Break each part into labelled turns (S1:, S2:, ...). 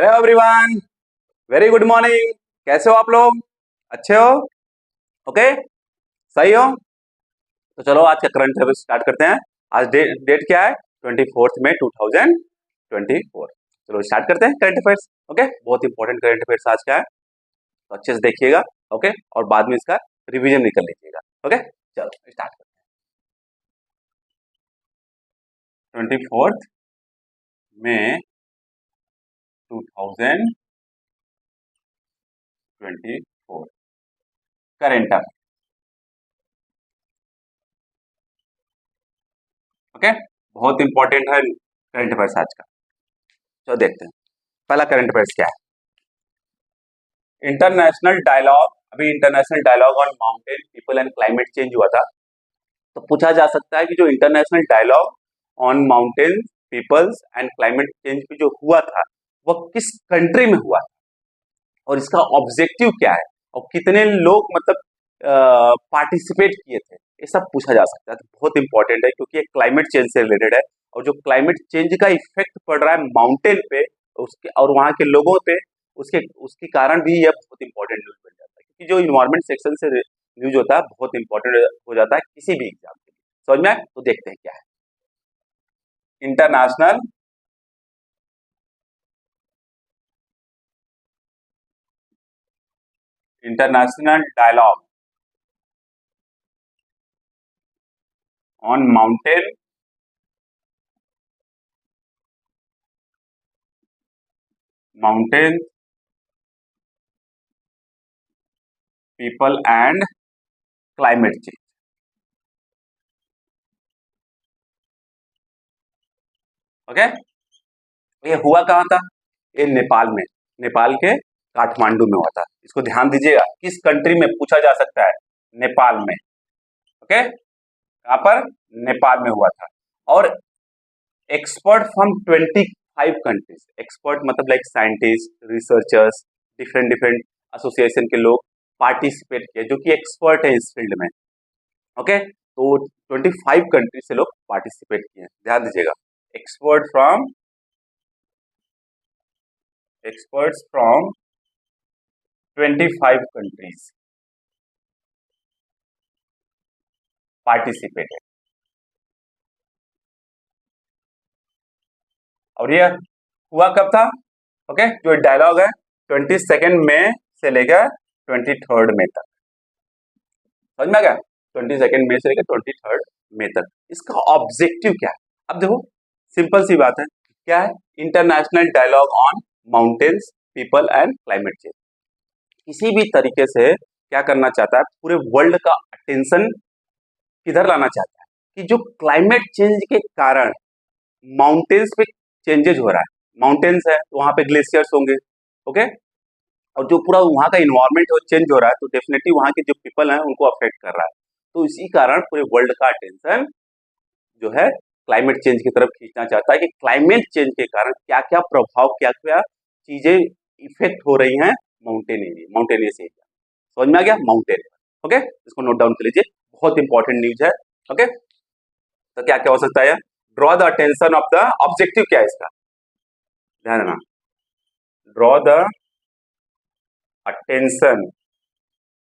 S1: Hello everyone, very good morning. कैसे हो आप लोग? अच्छे हो? ओके, सही हो? तो चलो आज का करंट अफेयर स्टार्ट करते हैं। आज डेट क्या है? 24 मई 2024। चलो स्टार्ट करते हैं करंट अफेयर्स। ओके, बहुत इंपॉर्टेंट करंट अफेयर्स आज का है, तो अच्छे से देखिएगा। ओके, और बाद में इसका रिवीजन भी कर लीजिएगा। ओके, चलो स्टार्ट करते हैं। 24 मई 2024 करंट अफेयर। ओके, बहुत इंपॉर्टेंट है करंट अफेयर्स आज का। चलो देखते हैं पहला करंट अफेयर्स क्या है। इंटरनेशनल डायलॉग, अभी international dialogue on mountain people and climate change हुआ था। तो पूछा जा सकता है कि जो international dialogue on mountain peoples and climate change पे जो हुआ था वह किस कंट्री में हुआ और इसका ऑब्जेक्टिव क्या है और कितने लोग मतलब पार्टिसिपेट किए थे, ये सब पूछा जा सकता है। तो बहुत इंपॉर्टेंट है क्योंकि ये क्लाइमेट चेंज से रिलेटेड है और जो क्लाइमेट चेंज का इफेक्ट पड़ रहा है माउंटेन पे उसके और वहाँ के लोगों पे, उसके उसके कारण भी यह बहुत इंपॉर्टेंट न्यूज बन जाता है। क्योंकि जो इन्वायरमेंट सेक्शन से न्यूज होता है बहुत इंपॉर्टेंट हो जाता है किसी भी एग्जाम के लिए। समझ में आए? तो देखते हैं क्या है। International international dialogue on mountain people and climate change. Okay, ये हुआ कहाँ था? ये नेपाल में, नेपाल के काठमांडू में हुआ था। इसको ध्यान दीजिएगा, किस कंट्री में पूछा जा सकता है? नेपाल में। ओके, यहाँ पर नेपाल में हुआ था और एक्सपर्ट फ्रॉम 25 कंट्रीज, एक्सपर्ट मतलब like scientist, researchers, different different association के लोग पार्टिसिपेट किए जो कि एक्सपर्ट है इस फील्ड में। ओके, तो 25 कंट्री से लोग पार्टिसिपेट किए। ध्यान दीजिएगा, expert from experts from 25 countries participated। और ये हुआ कब था? ओके, जो डायलॉग है 22 मई से लेकर 23 मई तक। समझ में आ गया? 22 मई से लेकर 23 मई तक। इसका ऑब्जेक्टिव क्या है? अब देखो, सिंपल सी बात है, क्या है? International dialogue on mountains people and climate change. किसी भी तरीके से क्या करना चाहता है, पूरे वर्ल्ड का अटेंशन किधर लाना चाहता है कि जो क्लाइमेट चेंज के कारण माउंटेन्स पे चेंजेज हो रहा है। माउंटेन्स है तो वहां पे ग्लेशियर्स होंगे। ओके, और जो पूरा वहां का इन्वायरमेंट है वो चेंज हो रहा है तो डेफिनेटली वहां के जो पीपल हैं उनको अफेक्ट कर रहा है। तो इसी कारण पूरे वर्ल्ड का अटेंशन जो है क्लाइमेट चेंज की तरफ खींचना चाहता है कि क्लाइमेट चेंज के कारण क्या क्या प्रभाव, क्या क्या चीजें इफेक्ट हो रही हैं माउंटेनियस एरिया। समझ में आ गया? माउंटेन। ओके, इसको नोट डाउन कर लीजिए, बहुत इंपॉर्टेंट न्यूज है। ओके, तो क्या क्या हो सकता है? Draw the attention of the, objective क्या है इसका? ध्यान देना, draw the attention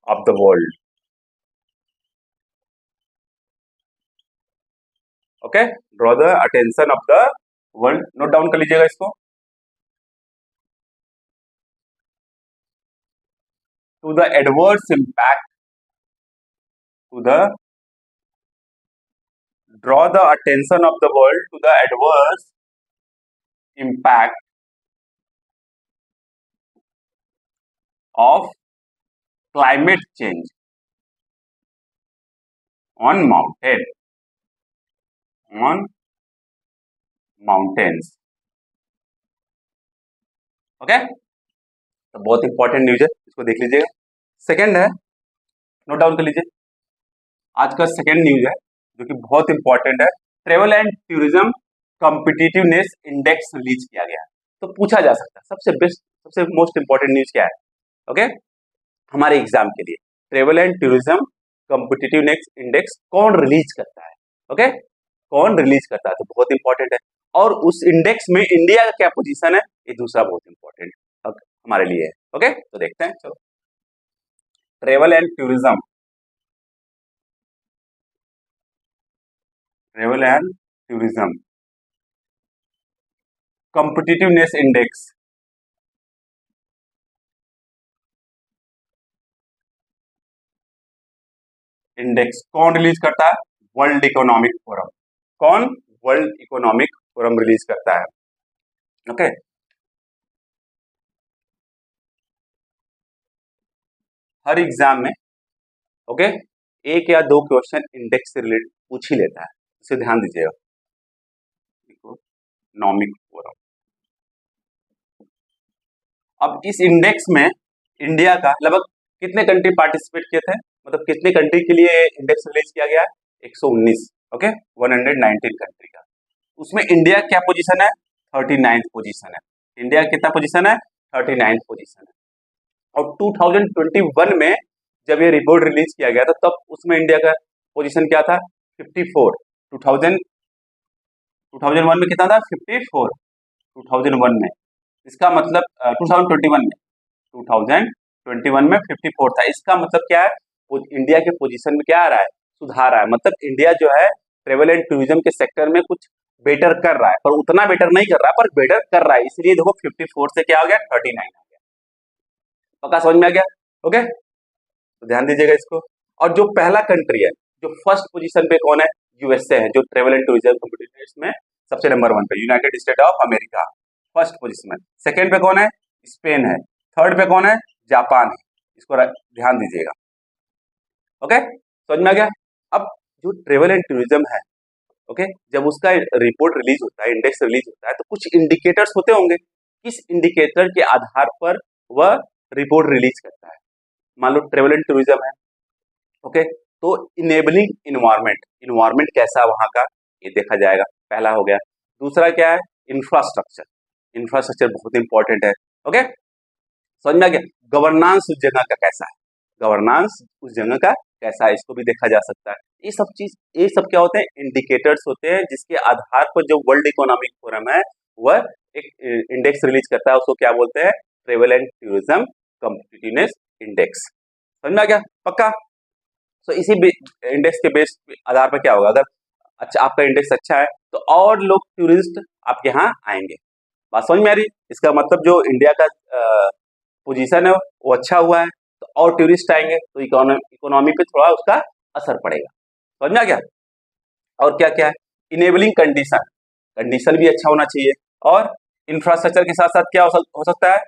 S1: of the world. Okay, draw the attention of the world, note down कर लीजिएगा इसको। To the adverse impact, to the draw the attention of the world to the adverse impact of climate change on mountains। Okay, तो बहुत important news है, इसको देख लीजिएगा। Second है, नोट डाउन कर लीजिए, आज का सेकंड न्यूज है जो कि बहुत इंपॉर्टेंट है। Travel and tourism competitiveness index release किया गया है। तो पूछा जा सकता है सबसे बेस्ट, सबसे मोस्ट इंपॉर्टेंट न्यूज क्या है? ओके, हमारे एग्जाम के लिए travel and tourism competitiveness index कौन रिलीज करता है? ओके, कौन रिलीज करता है? तो बहुत इंपॉर्टेंट है। और उस इंडेक्स में इंडिया का क्या पोजीशन है, ये दूसरा बहुत इंपॉर्टेंट। हमारे लिए है। ओके, तो देखते हैं, चलो। Travel and tourism, travel and tourism, competitiveness index, index कौन रिलीज करता है? World economic forum. कौन? वर्ल्ड इकोनॉमिक फोरम रिलीज करता है। ओके, हर एग्जाम में, ओके, एक या दो क्वेश्चन इंडेक्स से रिलेटेड पूछ ही लेता है, इसे ध्यान दीजिएगा। इकोनॉमिक फोरम, अब इस इंडेक्स में इंडिया का लगभग कितने कंट्री पार्टिसिपेट किए थे, मतलब कितने कंट्री के लिए इंडेक्स रिलीज किया गया है? 119, ओके, 119 कंट्री का। उसमें इंडिया क्या पोजीशन है? 39th पोजीशन है। इंडिया कितना पोजीशन है? 39th पोजीशन है। और 2021 में जब ये रिपोर्ट रिलीज किया गया था तब उसमें इंडिया का पोजीशन क्या था? 54। 2001 में कितना था? 54 2001 में। इसका मतलब 2021 में 2021 में 54 था। इसका मतलब क्या है? इंडिया के पोजीशन में क्या आ रहा है? सुधार आ रहा है। मतलब इंडिया जो है ट्रेवल एंड टूरिज्म के सेक्टर में कुछ बेटर कर रहा है, पर उतना बेटर नहीं कर रहा, पर बेटर कर रहा है। इसलिए देखो 54 से क्या हो गया? 39 आ गया। पक्का समझ में आ गया? ओके, तो ध्यान दीजिएगा इसको। और जो पहला कंट्री है, जो फर्स्ट पोजीशन पे कौन है? यूएसए है, जो ट्रेवल एंड टूरिज्म कॉम्पिटिशन में सबसे नंबर 1 पे, United state of America first position में। सेकंड पे कौन है? स्पेन है। थर्ड पे कौन है? जापान है। इसको ध्यान दीजिएगा। ओके, समझ में आ गया? अब जो ट्रेवल एंड टूरिज्म है, ओके, जब उसका रिपोर्ट रिलीज होता है, इंडेक्स रिलीज होता है, तो कुछ इंडिकेटर्स होते होंगे। किस इंडिकेटर के आधार पर वह रिपोर्ट रिलीज करता है? मान लो ट्रेवल एंड टूरिज्म है, ओके, तो इनेबलिंग इन्वायरमेंट, इन्वायरमेंट कैसा है वहां का, ये देखा जाएगा, पहला हो गया। दूसरा क्या है? इंफ्रास्ट्रक्चर, इंफ्रास्ट्रक्चर बहुत इंपॉर्टेंट है। ओके, समझ में आ गया? गवर्नेंस उस जगह का कैसा है, गवर्नेंस उस जगह का कैसा है, इसको भी देखा जा सकता है। ये सब चीज, ये सब क्या होते हैं? इंडिकेटर्स होते हैं, जिसके आधार पर जो वर्ल्ड इकोनॉमिक फोरम है वह एक इंडेक्स रिलीज करता है। उसको क्या बोलते हैं? Travel and tourism competitiveness index. समझ में आ गया? पक्का? तो इसी इंडेक्स के बेस आधार पर क्या होगा? अगर अच्छा आपका इंडेक्स अच्छा है तो और लोग टूरिस्ट आपके यहाँ आएंगे। बात समझ में आ रही? इसका मतलब जो इंडिया का पोजीशन है वो अच्छा हुआ है तो और टूरिस्ट आएंगे, तो इकोनॉमी पे थोड़ा उसका असर पड़ेगा। समझ में आ गया? और क्या क्या है? इनेबलिंग कंडीशन, कंडीशन भी अच्छा होना चाहिए। और इंफ्रास्ट्रक्चर के साथ साथ क्या हो सकता है?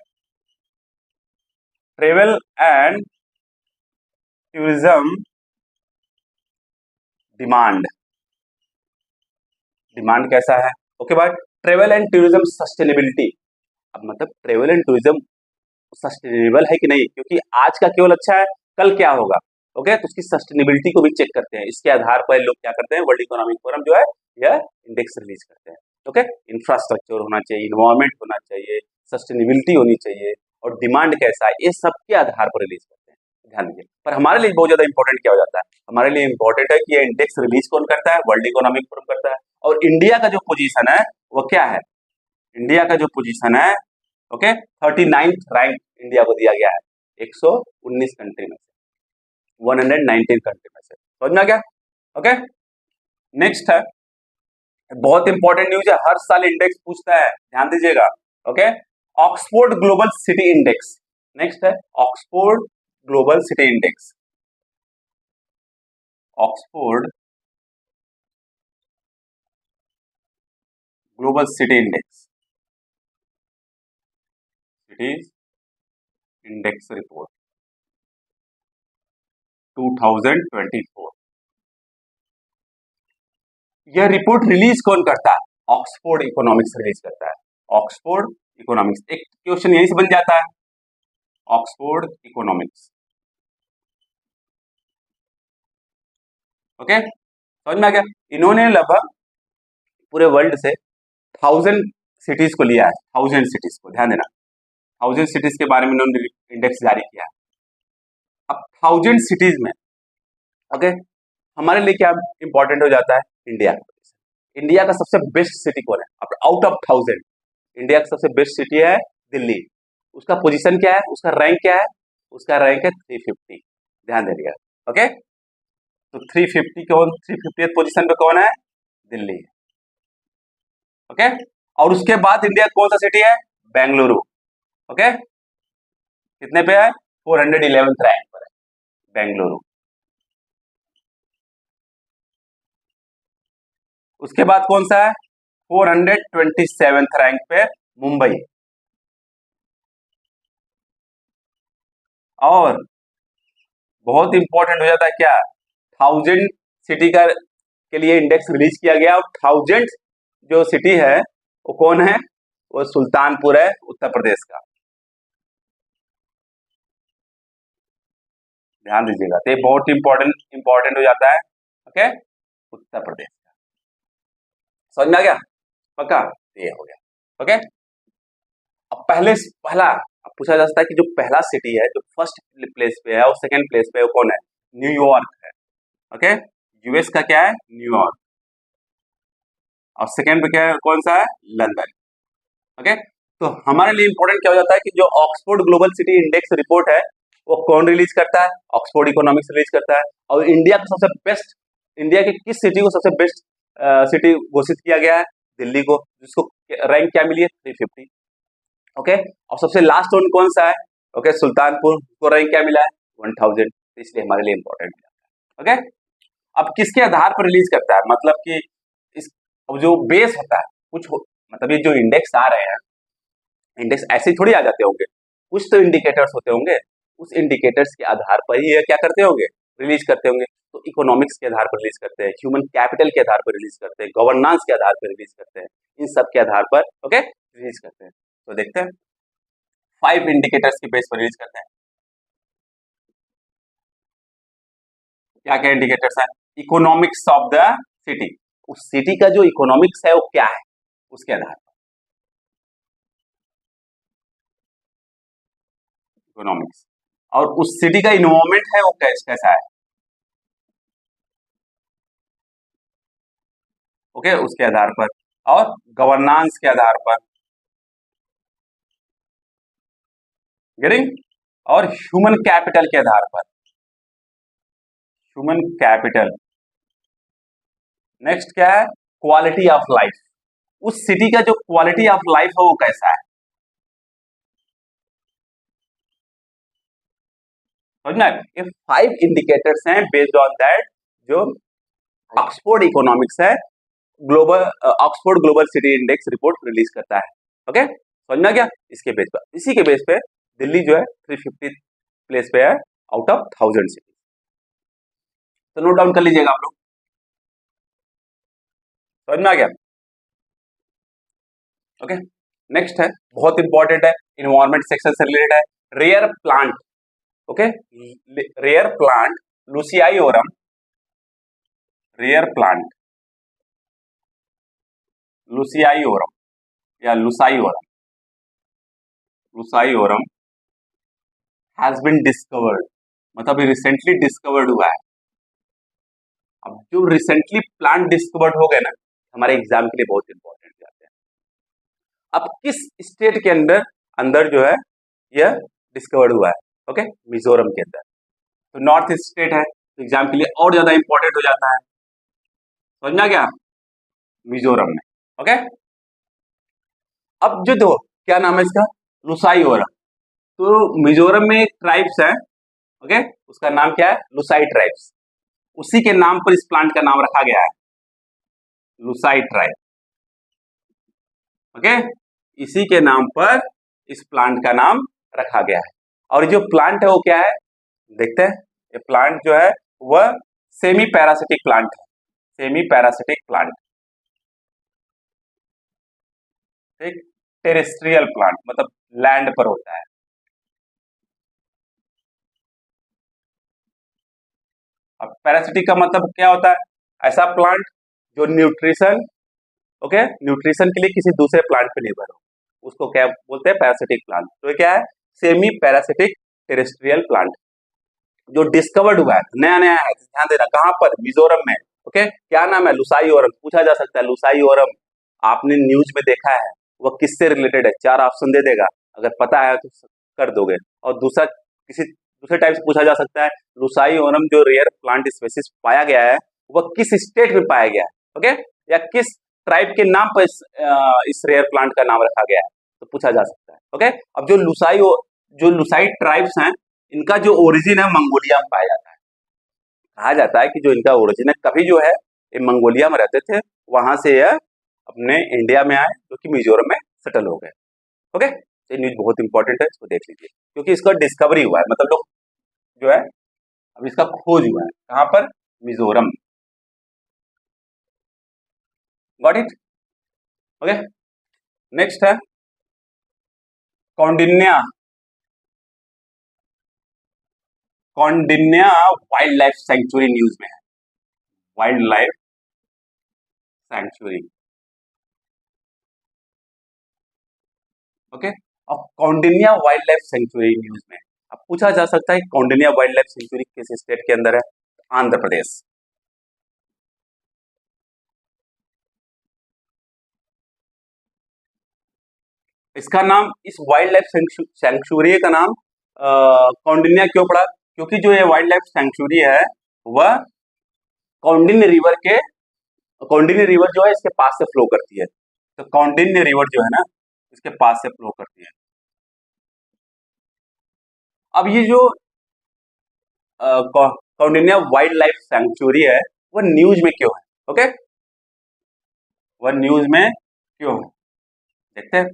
S1: Travel and tourism demand, demand कैसा है? ओके बात, ट्रेवल एंड टूरिज्म सस्टेनेबिलिटी। अब मतलब ट्रेवल एंड टूरिज्म सस्टेनेबल है कि नहीं, क्योंकि आज का केवल अच्छा है, कल क्या होगा? ओके, तो उसकी सस्टेनेबिलिटी को भी चेक करते हैं। इसके आधार पर लोग क्या करते हैं? वर्ल्ड इकोनॉमिक फोरम जो है यह इंडेक्स रिलीज करते हैं। ओके, इंफ्रास्ट्रक्चर होना चाहिए, इन्वायरमेंट होना चाहिए, सस्टेनेबिलिटी होनी चाहिए, और डिमांड कैसा है, ये सबके आधार पर रिलीज करते हैं। ध्यान दीजिए। पर हमारे लिए बहुत ज्यादा इंपॉर्टेंट क्या हो जाता है? हमारे लिए इंपॉर्टेंट है कि ये इंडेक्स रिलीज कौन करता है? वर्ल्ड इकोनॉमिक फोरम करता है। और इंडिया का जो पोजीशन है वो क्या है? इंडिया का जो पोजीशन है, ओके, 39th रैंक इंडिया को दिया गया है 119 कंट्री में से, 119 कंट्री में से। समझ में आ गया? ओके, नेक्स्ट है, बहुत इंपॉर्टेंट न्यूज है, हर साल इंडेक्स पूछता है, ध्यान दीजिएगा। Okay, Oxford global city index. Next है Oxford global city index, Oxford global city index, cities index report 2024। यह रिपोर्ट रिलीज कौन करता है? ऑक्सफोर्ड इकोनॉमिक्स रिलीज करता है। ऑक्सफोर्ड इकोनॉमिक्स, एक क्वेश्चन यहीं से बन जाता है, ऑक्सफोर्ड इकोनॉमिक्स। ओके, समझ में आ गया? इन्होंने लगभग पूरे वर्ल्ड से 1000 सिटीज को लिया है, 1000 सिटीज को, ध्यान देना, 1000 सिटीज के बारे में इन्होंने इंडेक्स जारी किया है। अब 1000 सिटीज में, ओके, हमारे लिए क्या इंपॉर्टेंट हो जाता है? इंडिया। इंडिया का सबसे बेस्ट सिटी कौन है? आउट ऑफ 1000 इंडिया का सबसे बेस्ट सिटी है दिल्ली। उसका पोजीशन क्या है, उसका रैंक क्या है, उसका रैंक है 350, ध्यान दीजिएगा। ओके, तो 350 कौन, 350th पोजीशन पे कौन है, दिल्ली है। ओके, और उसके बाद इंडिया कौन सा सिटी है, बेंगलुरु। ओके, कितने पे है, 411th रैंक पर है बेंगलुरु। उसके बाद कौन सा है, 427th रैंक पे मुंबई। और बहुत इंपॉर्टेंट हो जाता है क्या, 1000 सिटी का के लिए इंडेक्स रिलीज किया गया, और 1000 जो सिटी है वो कौन है, वो सुल्तानपुर है, उत्तर प्रदेश का। ध्यान दीजिएगा, तो ये बहुत इंपॉर्टेंट हो जाता है। ओके, उत्तर प्रदेश का, समझ में आ गया, पक्का, ये हो गया। ओके, अब पहला अब पूछा जा सकता है कि जो पहला सिटी है, जो फर्स्ट प्लेस पे है और सेकंड प्लेस पे है, वो कौन है, न्यूयॉर्क है। ओके, यूएस का क्या है, न्यूयॉर्क, और सेकंड पे क्या है, कौन सा है, लंदन। ओके, तो हमारे लिए इंपॉर्टेंट क्या हो जाता है कि जो Oxford global city index report है वो कौन रिलीज करता है, ऑक्सफोर्ड इकोनॉमिक्स रिलीज करता है। और इंडिया का सबसे बेस्ट, इंडिया के किस सिटी को सबसे बेस्ट सिटी घोषित किया गया है, दिल्ली को, जिसको रैंक क्या मिली है, 350। ओके, और सबसे लास्ट वन कौन सा है, ओके, सुल्तानपुर को रैंक क्या मिला है, 1000, इसलिए हमारे लिए इंपॉर्टेंट है। ओके, अब किसके आधार पर रिलीज करता है, मतलब कि इस, अब जो बेस होता है मतलब ये जो इंडेक्स आ रहे हैं, इंडेक्स ऐसे ही थोड़ी आ जाते होंगे, कुछ तो इंडिकेटर्स होते होंगे, उस इंडिकेटर्स के आधार पर ही ये क्या करते होंगे, रिलीज करते होंगे। तो इकोनॉमिक्स के आधार पर रिलीज करते हैं, ह्यूमन कैपिटल के आधार पर रिलीज करते हैं, गवर्नेंस के आधार पर रिलीज करते हैं, इन सब के आधार पर ओके रिलीज करते हैं। तो देखते हैं, 5 इंडिकेटर्स के बेस पर रिलीज करते हैं। क्या क्या इंडिकेटर्स है, इकोनॉमिक्स ऑफ द सिटी, उस सिटी का जो इकोनॉमिक्स है वो क्या है, उसके आधार पर इकोनॉमिक्स, और उस सिटी का इन्वायरमेंट है वो कैसा है, ओके, उसके आधार पर, और गवर्नेंस के आधार पर, गेटिंग, और ह्यूमन कैपिटल के आधार पर, ह्यूमन कैपिटल। नेक्स्ट क्या है, क्वालिटी ऑफ लाइफ, उस सिटी का जो क्वालिटी ऑफ लाइफ है वो कैसा है, समझना। ये 5 इंडिकेटर्स हैं बेस्ड ऑन दैट जो ऑक्सफोर्ड इकोनॉमिक्स है, global Oxford global city index report release करता है। ओके, समझना क्या, इसके बेस पर, इसी के बेस पे दिल्ली जो है 350 प्लेस पे है आउट ऑफ 1000 सिटी। तो नोट डाउन कर लीजिएगा आप लोग, समझ में आ गया। ओके, नेक्स्ट है, बहुत इंपॉर्टेंट है, इन्वायरमेंट सेक्शन से रिलेटेड है, rare plant. Okay, rare plant lushaiorum, rare plant lushaiorum या lushaiorum, lushaiorum has been discovered, मतलब रिसेंटली डिस्कवर्ड हुआ है। अब जो रिसेंटली प्लांट डिस्कवर्ड हो गए ना, हमारे एग्जाम के लिए बहुत इंपॉर्टेंट जाते हैं। अब किस स्टेट के अंदर अंदर जो है यह डिस्कवर्ड हुआ है, ओके, मिजोरम के अंदर, तो नॉर्थ ईस्ट स्टेट है, तो एग्जाम के लिए और ज्यादा इंपॉर्टेंट हो जाता है, समझना क्या, मिजोरम में। ओके, अब जो दो क्या नाम है इसका, लुसाई ओरम, तो मिजोरम में एक ट्राइब्स है, ओके, उसका नाम क्या है, लुसाई ट्राइब्स, उसी के नाम पर इस प्लांट का नाम रखा गया है, लुसाई ट्राइब। ओके, इसी के नाम पर इस प्लांट का नाम रखा गया है। और जो प्लांट है वो क्या है, देखते हैं, ये प्लांट जो है वह सेमी पैरासिटिक प्लांट है, सेमी पैरासिटिक प्लांट, एक टेरेस्ट्रियल प्लांट, मतलब लैंड पर होता है। अब पैरासिटिक का मतलब क्या होता है, ऐसा प्लांट जो न्यूट्रिशन, ओके, न्यूट्रिशन के लिए किसी दूसरे प्लांट पर निर्भर हो, उसको क्या बोलते हैं, पैरासिटिक प्लांट। तो ये क्या है, सेमी पैरासिटिक टेरेस्ट्रियल प्लांट, जो डिस्कवर्ड हुआ है, नया नया है, ध्यान देना, कहां पर, मिजोरम में। ओके, क्या नाम है, लुसाई ओरम, पूछा जा सकता है लुसाई ओरम आपने न्यूज में देखा है, वह किससे रिलेटेड है, 4 ऑप्शन दे देगा, अगर पता है तो कर दोगे। और दूसरा किसी दूसरे टाइप से पूछा जा सकता है, लुसाई जो रेयर प्लांट स्पेसिस पाया गया है वह किस स्टेट में पाया गया है, ओके, या किस ट्राइब के नाम पर इस रेयर प्लांट का नाम रखा गया है, तो पूछा जा सकता है, ओके। अब जो लुसाई ट्राइब्स हैं इनका जो ओरिजिन है मंगोलिया में पाया जाता है। कहा जाता है कि जो इनका ओरिजिन है, कभी जो है ये मंगोलिया में रहते थे, वहां से यह अपने इंडिया में आए, जो कि मिजोरम में सेटल हो गए, ओके। ये न्यूज बहुत इंपॉर्टेंट है, इसको देख लीजिए, क्योंकि इसका डिस्कवरी हुआ है, मतलब लोग जो है अब इसका खोज हुआ है कहाँ पर, Mizoram. Got it, okay. Next है Koundinya. Koundinya wild life sanctuary news में है, वाइल्ड लाइफ सेंचुरी, ओके। और Koundinya wild life sanctuary news में अब पूछा जा सकता है कौंडिन्या वाइल्ड लाइफ सेंचुरी किस स्टेट के अंदर है, आंध्र प्रदेश। इसका नाम, इस वाइल्ड लाइफ सेंचुरी का नाम कौंडिन्या क्यों पड़ा, क्योंकि जो ये वाइल्ड लाइफ सेंचुरी है वह कौंडिन्य रिवर के, कौंडिन्य रिवर जो है इसके पास से फ्लो करती है, तो कौंडिन्य रिवर जो है ना इसके पास से फ्लो करती है। अब ये जो कौंडिन्या वाइल्ड लाइफ सेंचुरी है वह न्यूज में क्यों है, ओके, वह न्यूज में क्यों है देखते हैं।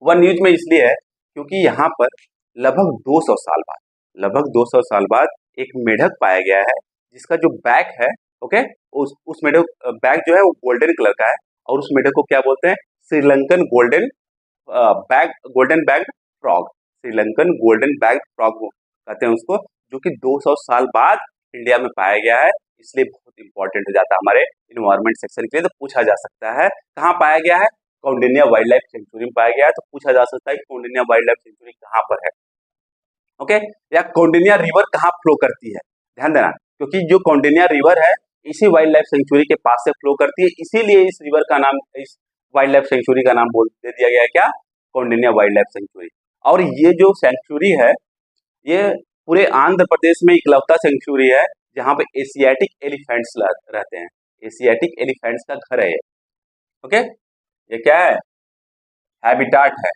S1: वह न्यूज में इसलिए है क्योंकि यहाँ पर लगभग 200 साल बाद एक मेढक पाया गया है, जिसका जो बैक है, ओके, उस मेढक बैक जो है वो गोल्डन कलर का है, और उस मेढक को क्या बोलते हैं, Sri Lankan golden bag frog, Sri Lankan golden bag frog कहते हैं उसको, जो कि 200 साल बाद इंडिया में पाया गया है, इसलिए बहुत इंपॉर्टेंट हो जाता है हमारे इन्वायरमेंट सेक्शन के लिए। तो पूछा जा सकता है कहाँ पाया गया है, कौंडिन्या वाइल्ड लाइफ सेंचुरी में पाया गया है, तो पूछा जा सकता है कि कौंडिन्या वाइल्ड लाइफ सेंचुरी कहाँ पर है, ओके, या कौंडिन्या रिवर कहाँ फ्लो करती है, ध्यान देना, क्योंकि जो कौंडिन्या रिवर है इसी वाइल्ड लाइफ सेंचुरी के पास से फ्लो करती है, इसीलिए इस रिवर का नाम, इस वाइल्ड लाइफ सेंचुरी का नाम बोल दे दिया गया है क्या, कौंडिन्या वाइल्ड लाइफ सेंचुरी। और ये जो सेंचुरी है ये पूरे आंध्र प्रदेश में इकलौता सेंचुरी है जहां पे एशियाटिक एलिफेंट्स रहते हैं, एशियाटिक एलिफेंट्स का घर है ये, ओके। ये क्या है, हैबिटाट है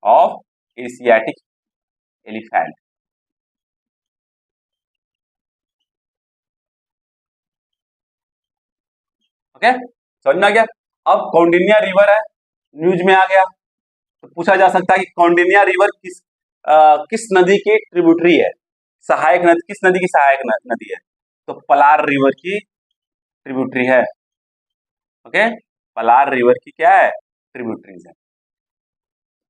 S1: ऑफ एशियाटिक एलिफेंट, ओके, समझ में आ गया। अब कौंडिन्या रिवर है, न्यूज में आ गया, तो पूछा जा सकता है कि कौंडिन्या रिवर किस नदी की ट्रिब्यूटरी है, सहायक नदी, किस नदी की सहायक नदी है, तो पलार रिवर की ट्रिब्यूटरी है, ओके, पलार रिवर की क्या है, ट्रिब्यूटरीज है,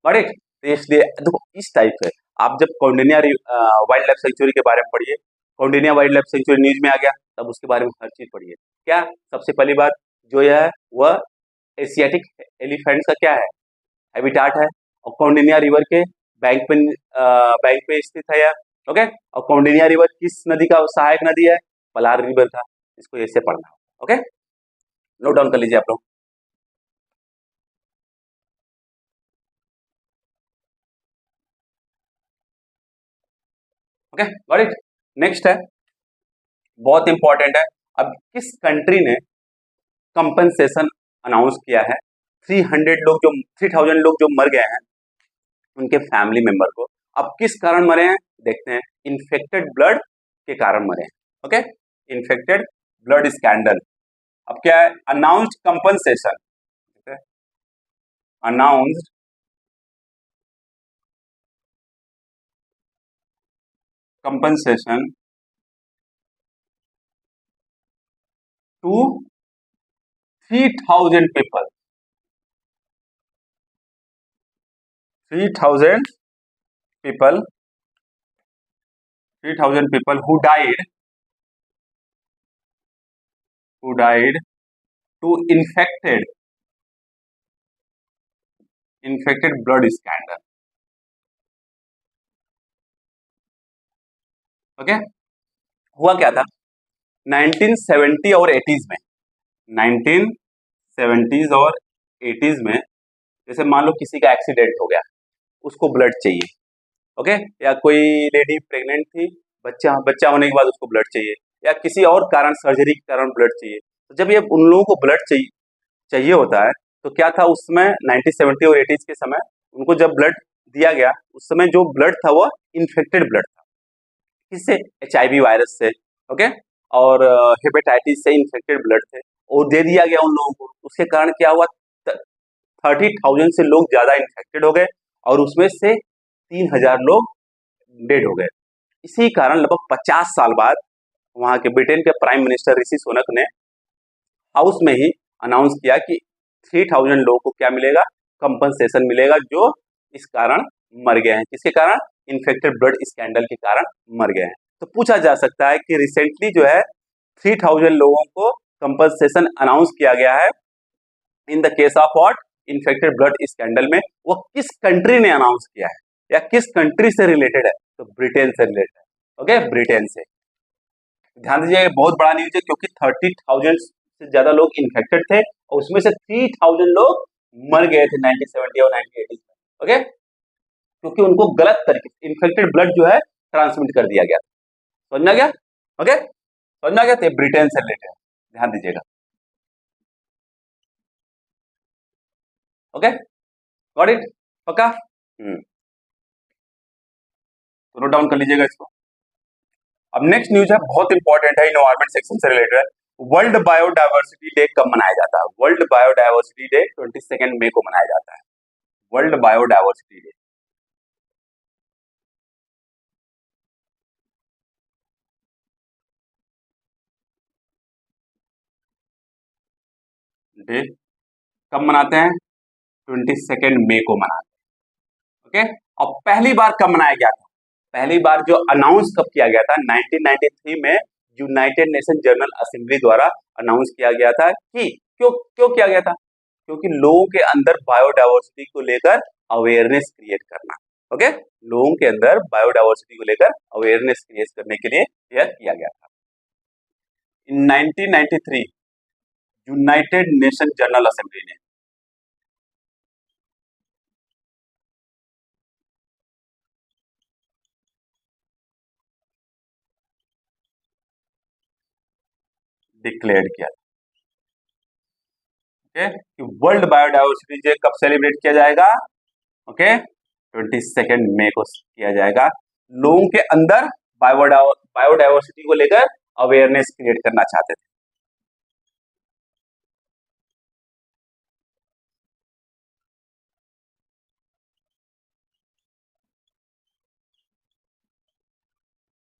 S1: बड़े। तो इसलिए देखो इस टाइप से आप जब कौंडिन्या वाइल्ड लाइफ सेंचुरी के बारे में पढ़िए, Koundinya wild life sanctuary news में आ गया, तब उसके बारे में हर चीज पढ़िए। क्या, सबसे पहली बात जो यह है वह एशियाटिक एलिफेंट्स का क्या है, हैबिटाट है, और कौंडिन्या रिवर के बैंक पे स्थित है यह, ओके। और कौंडिन्या रिवर किस नदी का सहायक नदी है, पलार रिवर का, इसको ऐसे पढ़ना, ओके, नोट डाउन कर लीजिए आप लोग। Okay, got it. नेक्स्ट है, बहुत इंपॉर्टेंट है, अब किस कंट्री ने कंपनसेशन अनाउंस किया है, 3000 लोग जो मर गए हैं उनके फैमिली मेंबर को, अब किस कारण मरे हैं देखते हैं, इन्फेक्टेड ब्लड के कारण मरे हैं, ओके, इन्फेक्टेड ब्लड स्कैंडल। अब क्या है, announced compensation, announced compensation to 3000 people, 3000 people 3000 people who died to infected blood scandal, okay. हुआ क्या था 1970 और 80s में, 1970s और 80s में जैसे मान लो किसी का एक्सीडेंट हो गया, उसको ब्लड चाहिए, ओके, या कोई लेडी प्रेग्नेंट थी, बच्चा होने के बाद उसको ब्लड चाहिए, या किसी और कारण सर्जरी के कारण ब्लड चाहिए। तो जब ये उन लोगों को ब्लड चाहिए होता है, तो क्या था उस समय 1970 और 80s के समय उनको जब ब्लड दिया गया, उस समय जो ब्लड था वो इन्फेक्टेड ब्लड था, किससे? HIV वायरस से, ओके, और हेपेटाइटिस से इन्फेक्टेड ब्लड थे, और दे दिया गया उन लोगों को। उसके कारण क्या हुआ, 30,000 से लोग ज्यादा इन्फेक्टेड हो गए, और उसमें से 3,000 लोग डेड हो गए। इसी कारण लगभग 50 साल बाद वहां के ब्रिटेन के प्राइम मिनिस्टर ऋषि सुनक ने हाउस में ही अनाउंस किया कि 3,000 लोगों को क्या मिलेगा, कंपनसेशन मिलेगा, जो इस कारण मर गए हैं। किसके कारण? इन्फेक्टेड ब्लड स्कैंडल के कारण मर गए हैं। तो पूछा जा सकता है कि रिसेंटली जो है 3,000 लोगों को कंपनसेशन अनाउंस किया गया है in the case of what, infected blood scandal में। वो किस कंट्री ने अनाउंस किया है या किस कंट्री से रिलेटेड है? तो ब्रिटेन से रिलेटेड है, ओके, ब्रिटेन से। ध्यान दीजिए, बहुत बड़ा न्यूज है, क्योंकि 30,000 से ज्यादा लोग इन्फेक्टेड थे, और उसमें से 3,000 लोग मर गए थे 1970 और 1980 में, ओके, क्योंकि उनको गलत तरीके से इन्फेक्टेड ब्लड जो है ट्रांसमिट कर दिया गया। समझ में आ गया? ओके, समझ में आ गया? तो ब्रिटेन से रिलेटेड, ध्यान दीजिएगा, ओके, गॉट इट, पक्का? तो नोट डाउन कर लीजिएगा इसको। अब नेक्स्ट न्यूज है, बहुत इंपॉर्टेंट है, इन्वायरमेंट सेक्शन से रिलेटेड है। वर्ल्ड बायोडायवर्सिटी डे कब मनाया जाता है? वर्ल्ड बायोडायवर्सिटी डे 22 मई को मनाया जाता है, वर्ल्ड बायोडायवर्सिटी डे। डे कब मनाते हैं? 22 मई को मनाते हैं, ओके। और पहली बार कब मनाया गया था? पहली बार जो अनाउंस कब किया गया था? 1993 में यूनाइटेड नेशन जनरल असेंबली द्वारा अनाउंस किया गया था कि क्यों क्यों किया गया था? क्योंकि लोगों के अंदर बायोडायवर्सिटी को लेकर अवेयरनेस क्रिएट करना, ओके, लोगों के अंदर बायोडायवर्सिटी को लेकर अवेयरनेस क्रिएट करने के लिए यह किया गया था। इन 1993 यूनाइटेड नेशन जनरल असेंबली ने डिक्लेयर किया, ओके, कि वर्ल्ड बायोडायवर्सिटी डे कब सेलिब्रेट किया जाएगा? ओके, 22 मई को किया जाएगा। लोगों के अंदर बायोडायवर्सिटी को लेकर अवेयरनेस क्रिएट करना चाहते थे।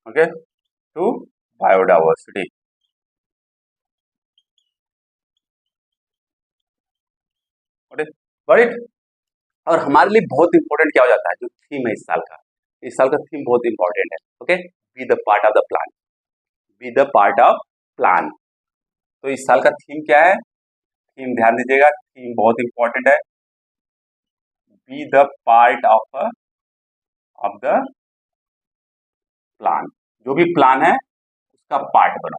S1: ओके, टू बायोडायवर्सिटी, बट और हमारे लिए बहुत इंपॉर्टेंट क्या हो जाता है, जो थीम है इस साल का थीम बहुत इंपॉर्टेंट है, okay, be the part of the plan, be the part of plan. तो इस साल का थीम क्या है? थीम ध्यान दीजिएगा, थीम बहुत इंपॉर्टेंट है, be the part of the plan, जो भी प्लान है उसका पार्ट बनो,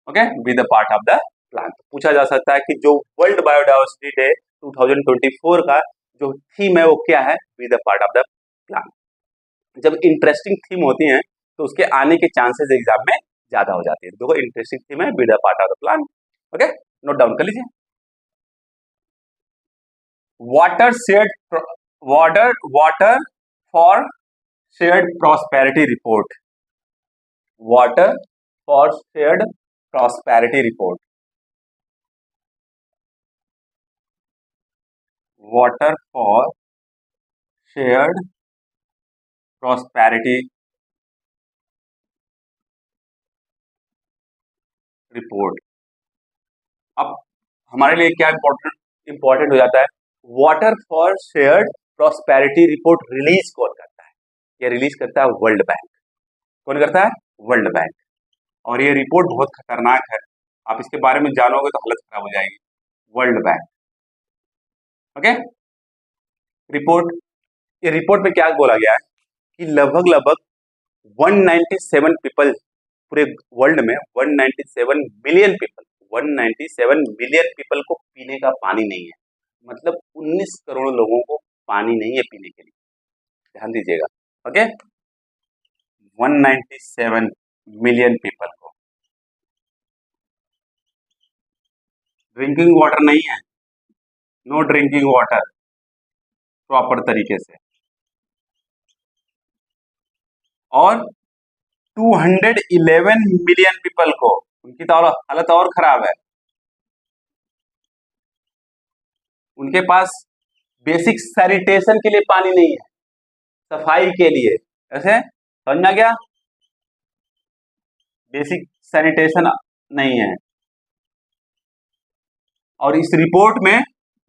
S1: okay, be the part of the plan. तो पूछा जा सकता है कि जो वर्ल्ड बायोडायवर्सिटी डे 2024 का जो थीम है वो क्या है? Be the part of the plan. जब इंटरेस्टिंग थीम होती है तो उसके आने के चांसेस एग्जाम में ज्यादा हो जाते हैं। देखो, इंटरेस्टिंग थीम है, be the part of the plan, okay, note down कर लीजिए। Water shared water for shared prosperity report, water for shared prosperity report, water for shared prosperity report. अब हमारे लिए क्या इंपॉर्टेंट हो जाता है? Water for shared prosperity report release कौन करता है? ये रिलीज करता है वर्ल्ड बैंक। कौन करता है? World bank. और ये रिपोर्ट बहुत खतरनाक है, आप इसके बारे में जानोगे तो हालत खराब हो जाएगी। वर्ल्ड बैंक, ओके, रिपोर्ट, ये रिपोर्ट में क्या बोला गया है कि लगभग 197 पीपल, पूरे वर्ल्ड में 197 मिलियन पीपल, 197 मिलियन पीपल को पीने का पानी नहीं है। मतलब 19 करोड़ लोगों को पानी नहीं है पीने के लिए, ध्यान दीजिएगा। ओके, 197 मिलियन पीपल को ड्रिंकिंग वाटर नहीं है, नो ड्रिंकिंग वाटर प्रॉपर तरीके से। और 211 मिलियन पीपल को, उनकी तो हालत और खराब है, उनके पास बेसिक सैनिटेशन के लिए पानी नहीं है, सफाई के लिए। ऐसे समझ में आ गया, बेसिक सैनिटेशन नहीं है। और इस रिपोर्ट में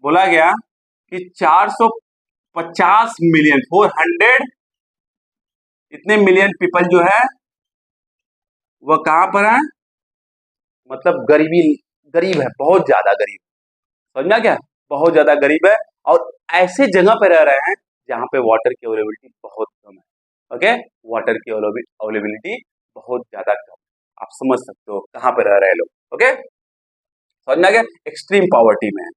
S1: बोला गया कि 450 मिलियन 400 इतने मिलियन पीपल जो है वह कहां पर है, मतलब गरीब है, बहुत ज्यादा गरीब। समझना क्या, बहुत ज्यादा गरीब है और ऐसे जगह पे रह रहे हैं जहां पे वाटर की अवेलेबिलिटी बहुत कम है। ओके, वाटर की अवेलेबिलिटी बहुत ज्यादा कम है। आप समझ सकते हो कहां पे रह रहे हैं लोग। ओके, समझना क्या, एक्सट्रीम पॉवर्टी में है।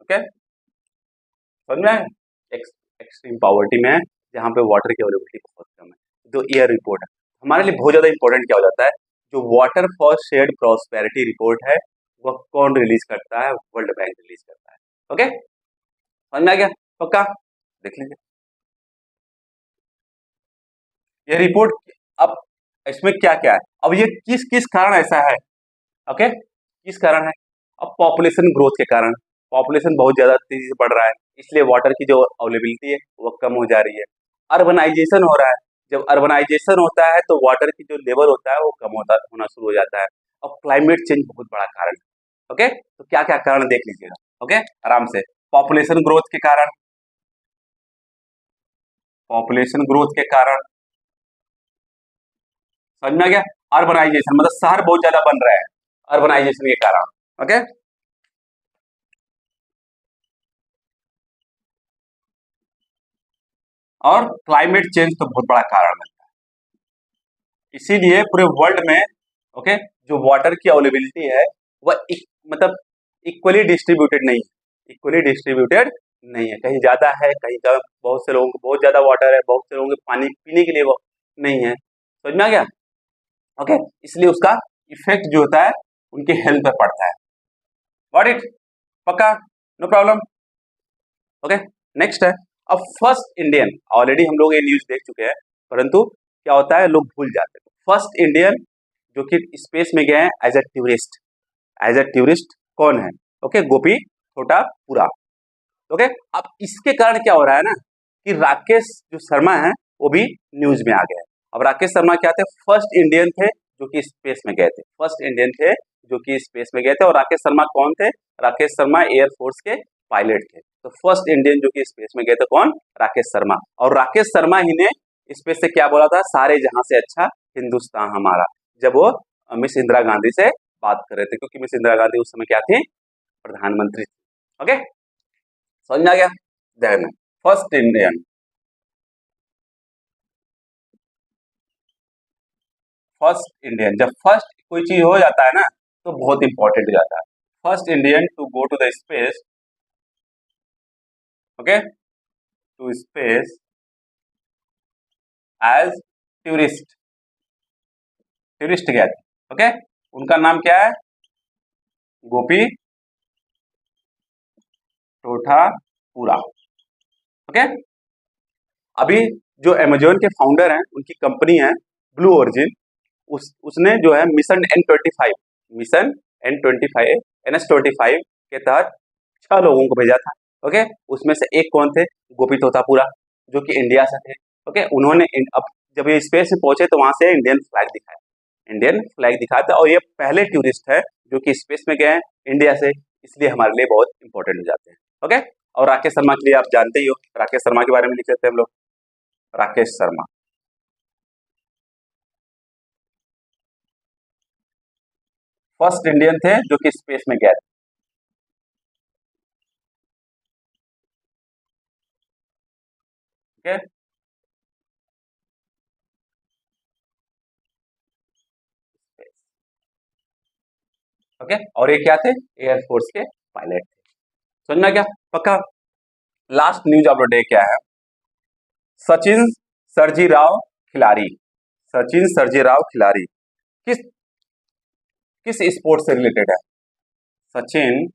S1: ओके, समझ में, एक्सट्रीम पॉवर्टी में है जहां पे वाटर की अवेलेबिलिटी बहुत कम है। जो एयर रिपोर्ट है हमारे लिए बहुत ज्यादा इंपॉर्टेंट क्या हो जाता है, जो water for shared prosperity report है वह कौन रिलीज करता है, वर्ल्ड बैंक रिलीज करता है। ओके, समझ में आ गया, पक्का देख लीजिए ये रिपोर्ट। अब इसमें क्या क्या है, अब ये किस किस कारण ऐसा है। ओके, किस कारण है, अब पॉपुलेशन ग्रोथ के कारण, पॉपुलेशन बहुत ज्यादा तेजी से बढ़ रहा है इसलिए वाटर की जो अवेलेबिलिटी है वो कम हो जा रही है। अर्बनाइजेशन हो रहा है, जब अर्बनाइजेशन होता है तो वाटर की जो लेवल होता है वो कम होना शुरू हो जाता है। और क्लाइमेट चेंज बहुत बड़ा कारण है। ओके, तो क्या क्या कारण देख लीजिएगा। ओके, आराम से, पॉपुलेशन ग्रोथ के कारण, पॉपुलेशन ग्रोथ के कारण, समझ में आ गया। अर्बनाइजेशन मतलब शहर बहुत ज्यादा बन रहे हैं अर्बनाइजेशन के कारण। ओके, और क्लाइमेट चेंज तो बहुत बड़ा कारण है, इसीलिए पूरे वर्ल्ड में ओके जो वाटर की अवेलेबिलिटी है वह मतलब इक्वली डिस्ट्रीब्यूटेड नहीं है, इक्वली डिस्ट्रीब्यूटेड नहीं है, कहीं ज्यादा है कहीं कम। बहुत से लोगों को बहुत ज्यादा वाटर है, बहुत से लोगों को पानी पीने के लिए वो नहीं है। समझ में आ गया। ओके, इसलिए उसका इफेक्ट जो होता है उनके हेल्थ पर पड़ता है। गॉट इट, पक्का, नो प्रॉब्लम। ओके, नेक्स्ट है, अब फर्स्ट इंडियन, ऑलरेडी हम लोग ये न्यूज देख चुके हैं परंतु क्या होता है लोग भूल जाते हैं। फर्स्ट इंडियन जो कि स्पेस में गए हैं as a tourist, as a tourist कौन है, ओके गोपी छोटापुरा। ओके, अब इसके कारण क्या हो रहा है ना कि राकेश जो शर्मा है वो भी न्यूज में आ गए हैं। अब राकेश शर्मा क्या थे, फर्स्ट इंडियन थे जो कि स्पेस में गए थे, फर्स्ट इंडियन थे जो कि स्पेस में गए थे। और राकेश शर्मा कौन थे, राकेश शर्मा एयरफोर्स के पायलट थे। तो फर्स्ट इंडियन जो कि स्पेस में गए थे कौन, राकेश शर्मा। और राकेश शर्मा ही ने स्पेस से क्या बोला था, सारे जहां से अच्छा हिंदुस्तान हमारा, जब वो मिस इंदिरा गांधी से बात कर रहे थे, क्योंकि मिस इंदिरा गांधी उस समय क्या थी, प्रधानमंत्री थी। ओके, समझ में आ गया, देखना फर्स्ट इंडियन, फर्स्ट इंडियन, जब फर्स्ट कोई चीज हो जाता है ना तो बहुत इंपॉर्टेंट हो जाता है। First Indian to go to the space, okay, to space as tourist, tourist गया था। ओके, उनका नाम क्या है, गोपी टोठापुरा। ओके, अभी जो अमेजोन के फाउंडर हैं उनकी कंपनी है ब्लू ओरिजिन, उसने जो है मिशन N25 NS25 के तहत 6 लोगों को भेजा था। ओके, उसमें से एक कौन थे, गोपी तोतापुरा, जो कि इंडिया से थे। ओके, उन्होंने अब जब ये स्पेस में पहुंचे तो वहां से इंडियन फ्लैग दिखाया, इंडियन फ्लैग दिखाया था। और ये पहले टूरिस्ट है जो कि स्पेस में गए हैं इंडिया से, इसलिए हमारे लिए बहुत इंपॉर्टेंट हो जाते हैं। ओके, और राकेश शर्मा के लिए आप जानते ही हो, राकेश शर्मा के बारे में लिख लेते हैं हम लोग, राकेश शर्मा फर्स्ट इंडियन थे जो कि स्पेस में गए थे। ओके, और ये क्या थे, एयरफोर्स के पायलट थे। समझ में क्या, पक्का। Last news of the day क्या है, सचिन सर्जीराव खिलाड़ी, सचिन सर्जीराव खिलाड़ी किस किस स्पोर्ट से रिलेटेड है, सचिन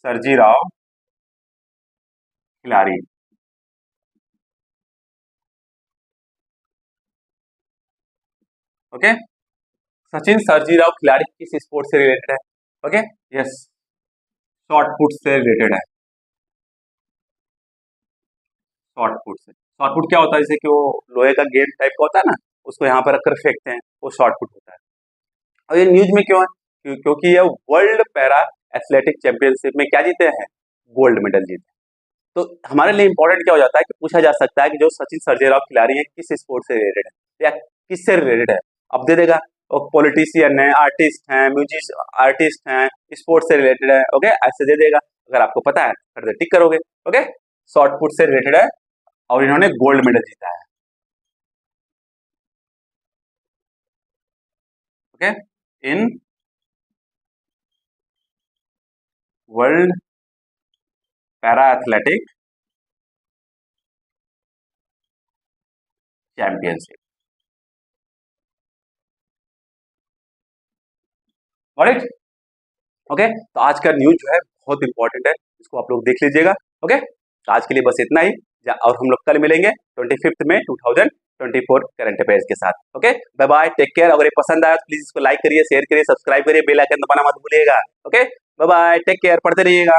S1: सर्जीराव खिलाड़ी ओके, सचिन सर्जीराव खिलाड़ी किस स्पोर्ट से रिलेटेड है, ओके, यस, शॉर्ट पुट से रिलेटेड है, शॉर्ट पुट से। शॉर्ट पुट क्या होता है, जैसे कि वो लोहे का गेंद टाइप का होता है ना, उसको यहाँ पर रखकर फेंकते हैं, वो शॉर्ट पुट होता है। और ये न्यूज में क्यों है, क्योंकि ये वर्ल्ड पैरा एथलेटिक चैंपियनशिप में क्या जीते हैं, गोल्ड मेडल जीते। तो हमारे लिए इंपॉर्टेंट क्या हो जाता है कि पूछा जा सकता है कि जो सचिन सर्जेराव खिलाड़ी है किस स्पोर्ट से रिलेटेड है या किससे रिलेटेड है। अब दे देगा, और पॉलिटिशियन है, आर्टिस्ट हैं, म्यूजिक आर्टिस्ट हैं, स्पोर्ट्स से रिलेटेड है, ओके, ऐसे दे देगा। अगर आपको पता है फिर टिक करोगे, ओके। शॉर्ट पुट से रिलेटेड है और इन्होंने गोल्ड मेडल जीता है, okay, in world para athletic championship. Alright, okay, तो आज का न्यूज जो है बहुत इंपॉर्टेंट है, इसको आप लोग देख लीजिएगा, ओके। तो आज के लिए बस इतना ही, और हम लोग कल मिलेंगे 25 में 2024 करंट अफेयर्स के साथ, okay. Bye bye, take care. अगर ये पसंद आया तो प्लीज इसको लाइक करिए, शेयर करिए, सब्सक्राइब करिए, बेल आइकन दबाना मत भूलिएगा, okay. Bye bye, take care, पढ़ते रहिएगा।